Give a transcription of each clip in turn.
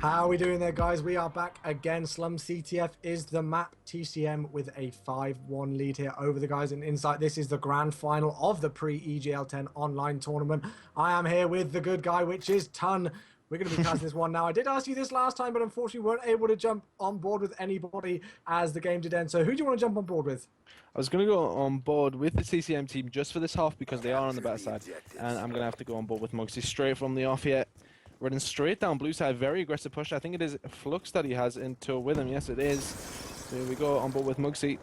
How are we doing there, guys? We are back again. Slum CTF is the map. TCM with a 5-1 lead here over the guys in Insight. This is the grand final of the pre-EGL10 online tournament. I am here with the good guy, which is Ton. We're going to be passing this one now. I did ask you this last time, but unfortunately weren't able to jump on board with anybody as the game did end. So who do you want to jump on board with? I was going to go on board with the TCM team just for this half because they are on the better side. And I'm going to have to go on board with Mugsy straight from the off here. Running straight down blue side, very aggressive push. I think it is Flux that he has in tow with him. Yes, it is. So here we go on board with Mugsy.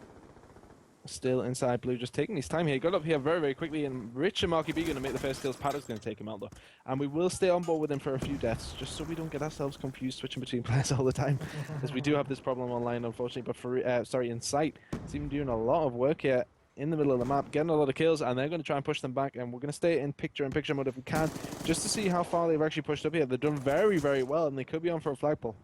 Still inside blue, just taking his time here. He got up here very, very quickly, and Rich and Marky B going to make the first kills. Paddock's going to take him out, though. And we will stay on board with him for a few deaths, just so we don't get ourselves confused switching between players all the time. As we do have this problem online, unfortunately. But for, Insight, it's even doing a lot of work here in the middle of the map, getting a lot of kills, and they're going to try and push them back, and we're going to stay in picture-in-picture mode if we can, just to see how far they've actually pushed up here. They've done very, very well, and they could be on for a flagpole.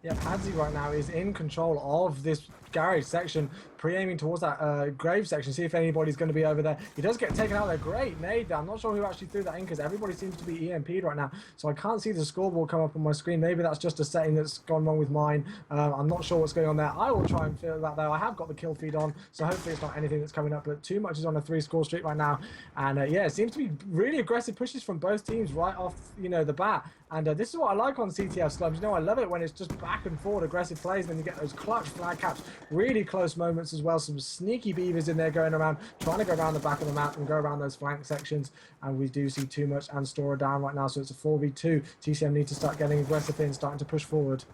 Yeah, Padzy right now is in control of this garage section, pre-aiming towards that grave section, see if anybody's going to be over there. He does get taken out there. Great nade there. I'm not sure who actually threw that in because everybody seems to be EMP'd right now, so I can't see the scoreboard come up on my screen. Maybe that's just a setting that's gone wrong with mine. I'm not sure what's going on there. I will try and feel that though. I have got the kill feed on, so hopefully it's not anything that's coming up, but Too Much is on a 3-score streak right now, and yeah, it seems to be really aggressive pushes from both teams right off, the bat, and this is what I like on CTF Slums. I love it when it's just back and forward aggressive plays, and then you get those clutch flag caps, really close moments as well. Some sneaky beavers in there going around, trying to go around the back of the map and go around those flank sections, and we do see Too Much and Stora down right now, so it's a 4v2. TCM need to start getting aggressive in, starting to push forward.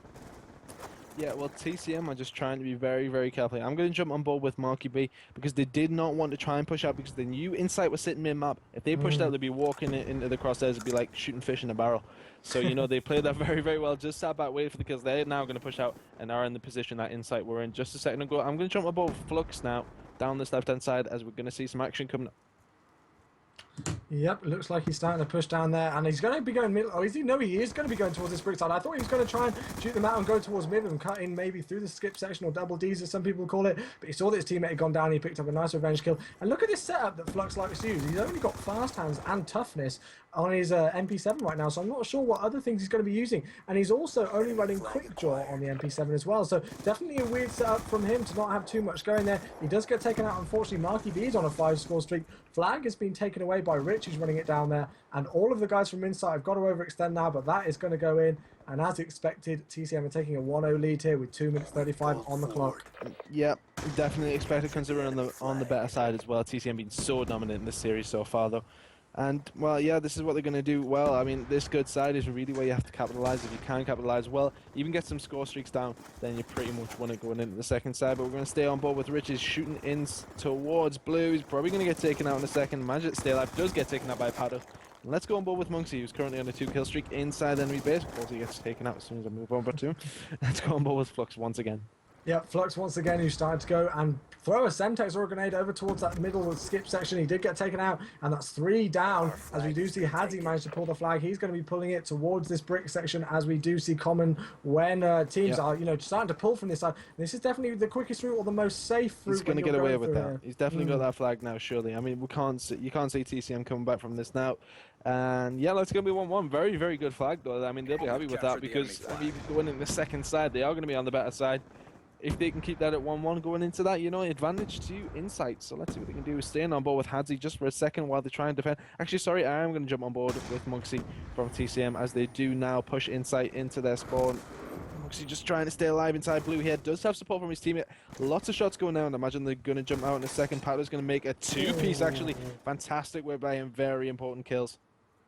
Yeah, well, TCM are just trying to be very, very careful. I'm going to jump on board with Marky B because they did not want to try and push out because they knew Insight was sitting mid-map. If they pushed out, they'd be walking into the crosshairs. It'd be like shooting fish in a barrel. So, they played that very, very well. Just sat back, waited for the kills. They're now going to push out and are in the position that Insight were in just a second ago. I'm going to jump on board with Flux now down this left-hand side as we're going to see some action coming up. Yep, looks like he's starting to push down there, and he's going to be going middle. Oh, is he? No, he is going to be going towards this brick side. I thought he was going to try and shoot them out and go towards mid and cut in maybe through the skip section or double Ds as some people call it, but he saw that his teammate had gone down and he picked up a nice revenge kill. And look at this setup that Flux likes to use. He's only got fast hands and toughness on his MP7 right now, so I'm not sure what other things he's going to be using. And he's also only running quick draw on the MP7 as well, so definitely a weird setup from him to not have too much going there. He does get taken out, unfortunately. Marky B is on a 5-score streak. Flag has been taken away by Rich, who's running it down there, and all of the guys from Insight have got to overextend now, but that is going to go in, and as expected, TCM are taking a 1-0 lead here with 2 minutes 35 on the clock. Yep, definitely expected considering on the better side as well. TCM been so dominant in this series so far though. And, well, yeah, this is what they're going to do well. I mean, this good side is really where you have to capitalise. If you can capitalise well, even get some score streaks down, then you pretty much won it going into the second side. But we're going to stay on board with Rich's shooting in towards blue. He's probably going to get taken out in a second. Magic Stay Alive does get taken out by Paddock. And let's go on board with Munksy, who's currently on a 2-kill streak inside enemy base. Of course, he gets taken out as soon as I move over to him. Let's go on board with Flux once again. Yeah, Flux once again, who's starting to go and throw a Semtex or a grenade over towards that middle skip section. He did get taken out, and that's 3 down, as we do see Hadzi manage to pull the flag. He's going to be pulling it towards this brick section, as we do see common when teams are, starting to pull from this side. This is definitely the quickest route or the most safe route. He's going to get away with that. He's definitely got that flag now, surely. I mean, you can't see TCM coming back from this now. And yeah, that's going to be 1-1. Very, very good flag, though. I mean, they'll be happy with that because going in the second side, they are going to be on the better side. If they can keep that at 1-1 going into that, advantage to Insight. So let's see what they can do. Staying on board with Hadzi just for a second while they try and defend. Actually, sorry, I am going to jump on board with Munksy from TCM as they do now push Insight into their spawn. Munksy just trying to stay alive inside blue here. Does have support from his teammate. Lots of shots going down. I imagine they're going to jump out in a second. Paddock's going to make a 2-piece, actually. Fantastic work by him. Very important kills.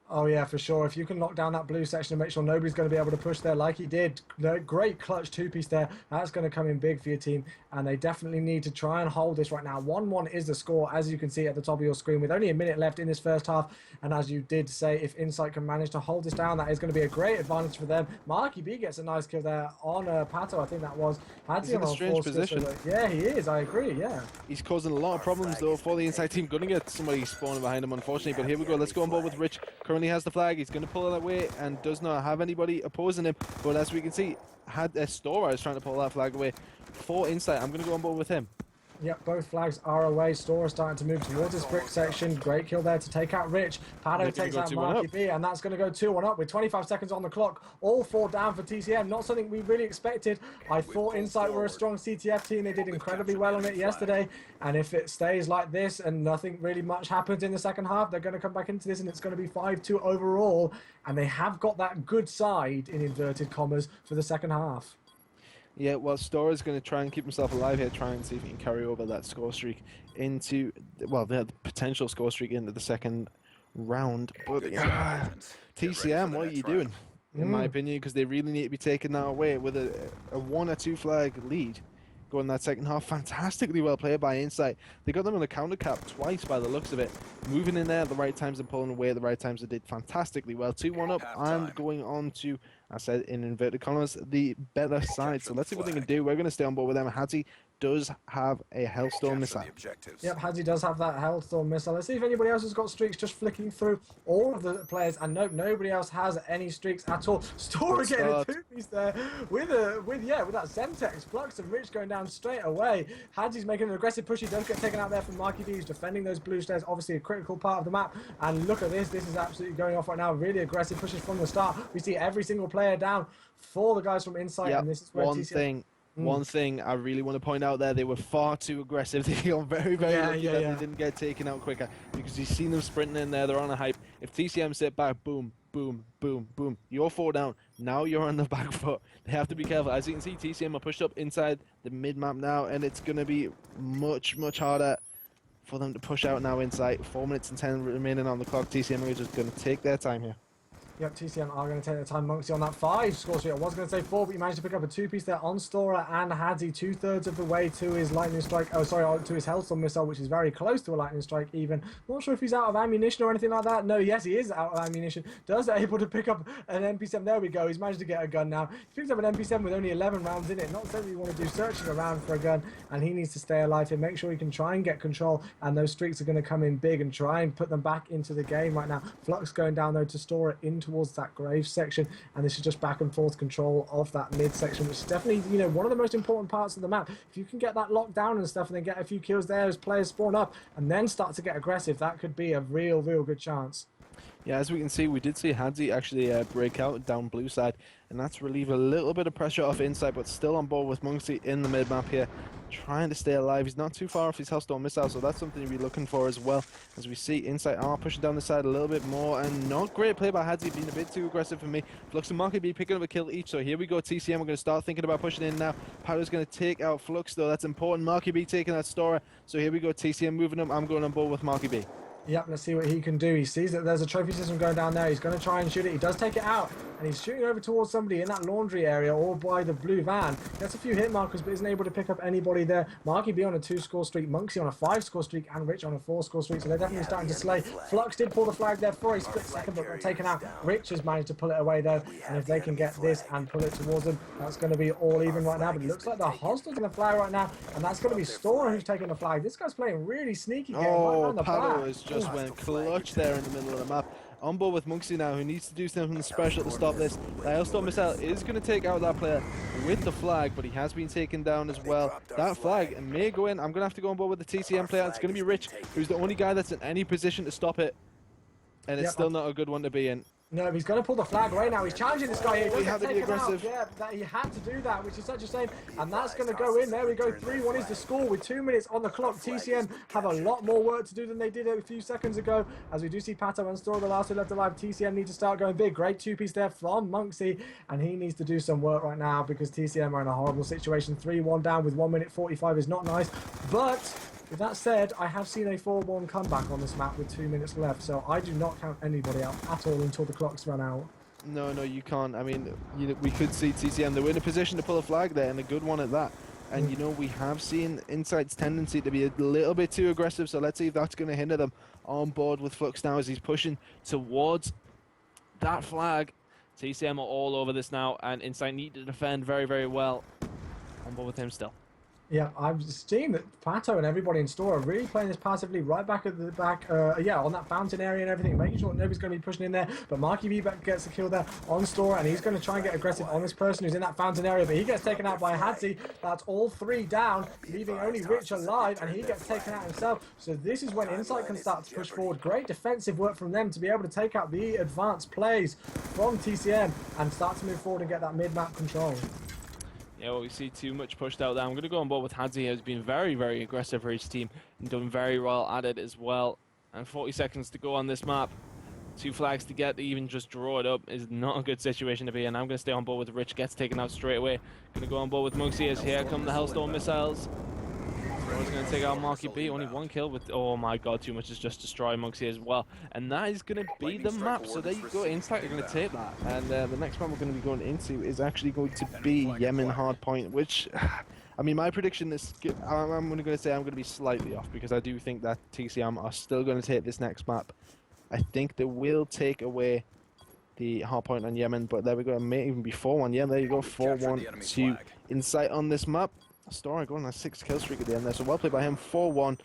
Oh yeah, for sure. If you can lock down that blue section and make sure nobody's going to be able to push there like he did. Great clutch 2-piece there. That's going to come in big for your team, and they definitely need to try and hold this right now. 1-1 is the score, as you can see at the top of your screen, with only a minute left in this first half. And as you did say, if Insight can manage to hold this down, that is going to be a great advantage for them. Marky B gets a nice kill there on Pato, I think that was. He's in a strange position. Yeah, he is. I agree, yeah. He's causing a lot of problems, though, for the Insight team. Going to get somebody spawning behind him, unfortunately. But here we go. Let's go on board with Rich. Currently has the flag. He's going to pull it away and does not have anybody opposing him, but as we can see, Stora is trying to pull that flag away for Insight. I'm going to go on board with him. Yep, both flags are away. Stora starting to move towards this brick section. Great kill there to take out Rich. Pado takes out Marky B, and that's going to go 2-1 up with 25 seconds on the clock. All 4 down for TCM. Not something we really expected. I thought Insight were a strong CTF team. They did incredibly well on it yesterday. And if it stays like this and nothing really much happens in the second half, they're going to come back into this and it's going to be 5-2 overall. And they have got that good side, in inverted commas, for the second half. Yeah, well, Stora's going to try and keep himself alive here, try and see if he can carry over that score streak into, well, the potential score streak into the second round. But yeah, TCM, what are you doing, in my opinion? Because they really need to be taking that away with a 1 or 2 flag lead. Going that second half, fantastically well played by Insight. They got them on a counter cap twice by the looks of it. Moving in there at the right times and pulling away at the right times. They did fantastically well. 2-1 up and going on to, I said in inverted commas, the better side. So let's see what they can do. We're going to stay on board with them. Hadzi does have a Hellstorm missile. Yep, Hadzi does have that Hellstorm missile. Let's see if anybody else has got streaks. Just flicking through all of the players, and nope, nobody else has any streaks at all. Stora getting a 2-piece there with that Semtex. Flux and Rich going down straight away. Hadzi's making an aggressive push. He does get taken out there from Marky D, who's defending those blue stairs. Obviously a critical part of the map. And look at this. This is absolutely going off right now. Really aggressive pushes from the start. We see every single player down for the guys from Insight. Yep. And this is where One thing I really want to point out there, they were far too aggressive. They got very lucky that they didn't get taken out quicker, because you've seen them sprinting in there. They're on a hype. If TCM sit back, boom, boom, boom, boom, you're 4 down. Now you're on the back foot. They have to be careful. As you can see, TCM are pushed up inside the mid-map now, and it's going to be much, much harder for them to push out now inside. 4 minutes and 10 remaining on the clock. TCM are just going to take their time here. Yep, TCM are going to take their time. Monksy on that 5 score streak. I was going to say 4, but he managed to pick up a 2-piece there on Stora and Hadzi, 2/3 of the way to his lightning strike. Oh, sorry, to his Hellstorm missile, which is very close to a lightning strike even. Not sure if he's out of ammunition or anything like that. No, yes, he is out of ammunition. Does able to pick up an MP7. There we go. He's managed to get a gun now. He picks up an MP7 with only 11 rounds in it. Not something you want to do searching around for a gun, and he needs to stay alive here. Make sure he can try and get control, and those streaks are going to come in big and try and put them back into the game right now. Flux going down though to Stora in towards that grave section, and this is just back and forth control of that mid section, which is definitely, you know, one of the most important parts of the map. If you can get that locked down and stuff and then get a few kills there as players spawn up and then start to get aggressive, that could be a real good chance. Yeah, as we can see, we did see Hadzi actually break out down blue side, and that's relieve a little bit of pressure off Insight, but still on board with Monksy in the mid-map here, trying to stay alive. He's not too far off his Hellstorm missile, so that's something to be looking for as well. As we see, Insight are pushing down the side a little bit more, and not great play by Hadzi, being a bit too aggressive for me. Flux and Marky B picking up a kill each, so here we go, TCM, we're going to start thinking about pushing in now. Powder's going to take out Flux, though, that's important. Marky B taking out Stora, so here we go, TCM moving up. I'm going on board with Marky B. Yep, let's see what he can do. He sees that there's a trophy system going down there. He's going to try and shoot it. He does take it out, and he's shooting over towards somebody in that laundry area or by the blue van. Gets a few hit markers, but isn't able to pick up anybody there. Marky B on a 2-score streak, Monksy on a 5-score streak, and Rich on a 4-score streak, so they're definitely starting to slay. Flux did pull the flag there for a split second, but got taken out. Rich has managed to pull it away, though, and if they can get this and pull it towards them, that's going to be all even right now. But it looks like the hostiles on the flag right now, and that's going to be Stora who's taking the flag. This guy's playing really sneaky game right around the back. Has just went clutch there in the middle of the map. On board with Monksy now, who needs to do something special to stop this. The Hellstorm missile is going to take out that player with the flag, but he has been taken down as well. That flag may go in. I'm going to have to go on board with the TCM player. It's going to be Rich, who's the only guy that's in any position to stop it, and it's still not a good one to be in. No, he's going to pull the flag right now. He's challenging this guy here. He had to be aggressive. Yeah, he had to do that, which is such a shame. And that's going to go in. There we go. 3-1 is the score with 2 minutes on the clock. TCM have a lot more work to do than they did a few seconds ago. As we do see Pato and Stora, the last two left alive. TCM need to start going big. Great 2-piece there from Monksy. And he needs to do some work right now because TCM are in a horrible situation. 3-1 down with 1 minute 45 is not nice. But with that said, I have seen a 4-1 comeback on this map with 2 minutes left, so I do not count anybody out at all until the clock's run out. No, you can't. I mean, we could see TCM. They were in a position to pull a flag there, and a good one at that. And, you know, we have seen Insight's tendency to be a little bit too aggressive, so let's see if that's going to hinder them. On board with Flux now as he's pushing towards that flag. TCM are all over this now, and Insight need to defend very well. On board with him still. Yeah, I've seen that Pato and everybody in store are really playing this passively right back at the back, yeah, on that fountain area and everything, making sure that nobody's going to be pushing in there. But Marky V gets a kill there on store, and he's going to try and get aggressive on this person who's in that fountain area, but he gets taken out by Hadzi. That's all three down, leaving only Rich alive, and he gets taken out himself. So this is when Insight can start to push forward. Great defensive work from them to be able to take out the advanced plays from TCM and start to move forward and get that mid-map control. Yeah, well, we see too much pushed out there. I'm going to go on board with Hadzi, who's been very, very aggressive for his team and done very well at it as well. And 40 seconds to go on this map. 2 flags to get to even just draw it up is not a good situation to be in. I'm going to stay on board with Rich, gets taken out straight away. Going to go on board with Mugsy as here come the Hellstorm missiles. He's going to take out Marky B, only 1 kill with, oh my god, too much has just destroyed Mugsy as well. And that is going to be the map, so there you go, Insight are going to take that. And the next map we're going to be going into is actually going to be Yemen Hardpoint, which, I mean, my prediction is, I'm going to say I'm going to be slightly off, because I do think that TCM are still going to take this next map. I think they will take away the hardpoint on Yemen, but there we go, it may even be 4-1. Yeah, there you go, 4-1 to Insight on this map. Story going on a 6 kill streak at the end there, so well played by him. 4-1.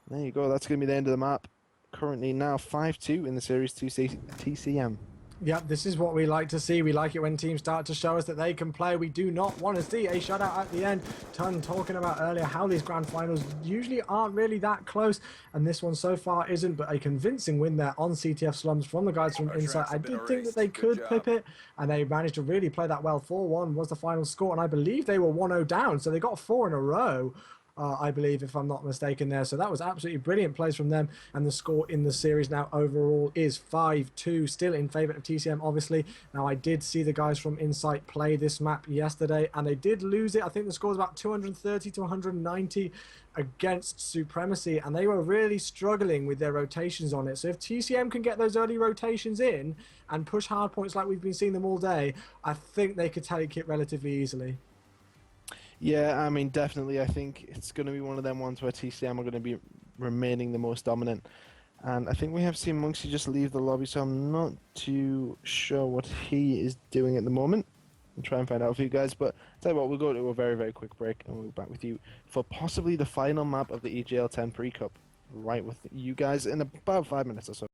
There you go, that's going to be the end of the map. Currently now 5-2 in the series to TCM. Yeah, this is what we like to see. We like it when teams start to show us that they can play. We do not want to see a shutout at the end. Ton talking about earlier how these grand finals usually aren't really that close, and this one so far isn't, but a convincing win there on CTF Slums from the guys from Insight. I did think that they could clip it, and they managed to really play that well. 4-1 was the final score, and I believe they were 1-0 down, so they got 4 in a row. I believe, if I'm not mistaken there. So that was absolutely brilliant plays from them. And the score in the series now overall is 5-2, still in favour of TCM, obviously. Now, I did see the guys from Insight play this map yesterday, and they did lose it. I think the score was about 230 to 190 against Supremacy, and they were really struggling with their rotations on it. So if TCM can get those early rotations in and push hard points like we've been seeing them all day, I think they could take it relatively easily. Yeah, I mean, definitely. I think it's going to be one of them ones where TCM are going to be remaining the most dominant. And I think we have seen Monksy just leave the lobby, so I'm not too sure what he is doing at the moment. I'll try and find out for you guys. But I'll tell you what, we'll go to a very, very quick break, and we'll be back with you for possibly the final map of the EGL10 pre-cup. Right with you guys in about 5 minutes or so.